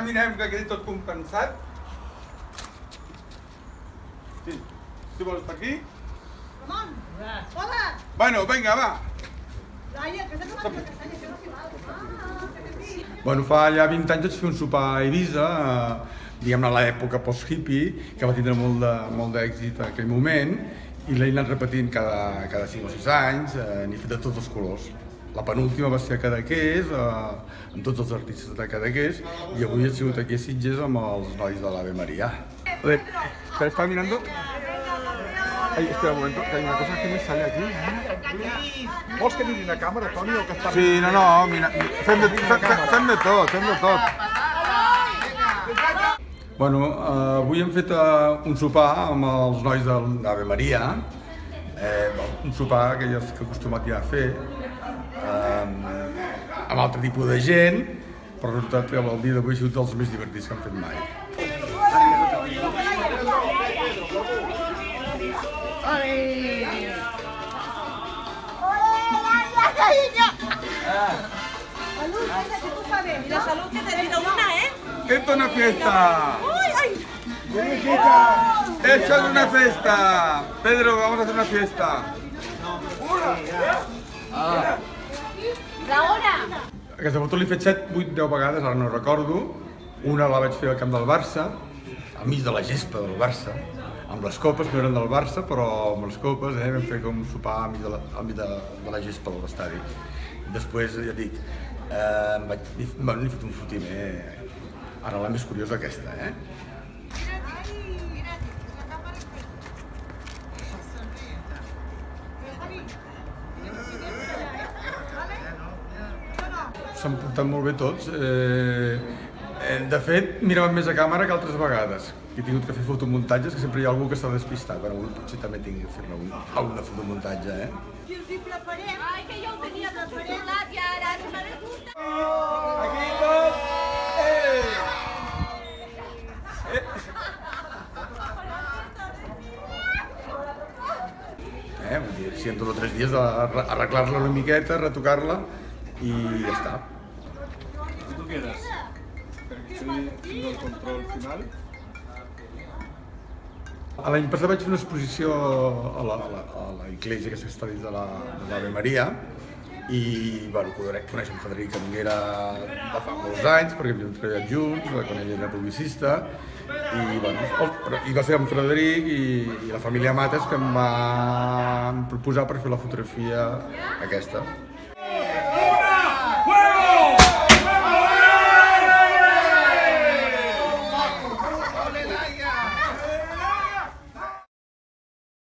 caminem, que quedi tot compensat. Sí, si vols estar aquí. Ramon! Hola! Bueno, vinga, va. Laia, que s'ha trobat una castanya, que no s'hi val. Bueno, fa ja 20 anys vaig fer un sopar a Eivissa, diguem-ne a l'època post-hippie, que va tindre molt d'èxit en aquell moment, i l'he anat repetint cada 5 o 6 anys, n'he fet de tots els colors. La penúltima va ser a Cadaqués, amb tots els artistes de Cadaqués, y avui he sigut aquí a Sitges amb els nois de l'Ave María. A ver, ¿te está mirando? Ay, espera un momento, que hay una cosa que me sale aquí. Vols que miri una càmera, Toni, o que està... Sí, no, mira, fem de tot. Bueno, avui hem fet un sopar amb els nois de l'Ave María, un sopar que ja estic acostumat ja a fer, amb altre tipus de gent, però el resultat que el dia d'avui ha sigut dels més divertits que hem fet mai. Salud, venga, que tú sabes. La salud que te tiro una, ¿eh? ¡Esto es una fiesta! ¡Uy, ay! ¡Esto es una fiesta! Pedro, vamos a hacer una fiesta. La hora! Aquesta foto l'he fet 7, 8, 10 vegades, ara no recordo. Una la vaig fer al camp del Barça, al mig de la gespa del Barça, amb les copes, que no eren del Barça, però amb les copes vam fer com un sopar al mig de la gespa de l'estadi. Després, ja et dic, n'he fet un fotimer. Ara la més curiosa aquesta, S'han portat molt bé tots. De fet, miraven més a càmera que altres vegades. He tingut que fer fotomuntatges, que sempre hi ha algú que s'ha despistat. Bueno, avui potser també tinc que fer alguna fotomuntatge, Si els hi preparem... Ay, que yo tenía controlat y ahora no me gusta. Aquí tots! Vull dir, si en 2 o 3 dies arreglar-la una miqueta, retocar-la i ja està. Si tu quedes, perquè sigui el control final. L'any passat vaig fer una exposició a la iglesia que s'està dins de l'Ave Maria i, bueno, coneix en Frederic Anguera de fa molts anys perquè havíem treballat junts, quan ell era publicista i, bueno, i va ser en Frederic i la família Mates que em va proposar per fer la fotografia aquesta.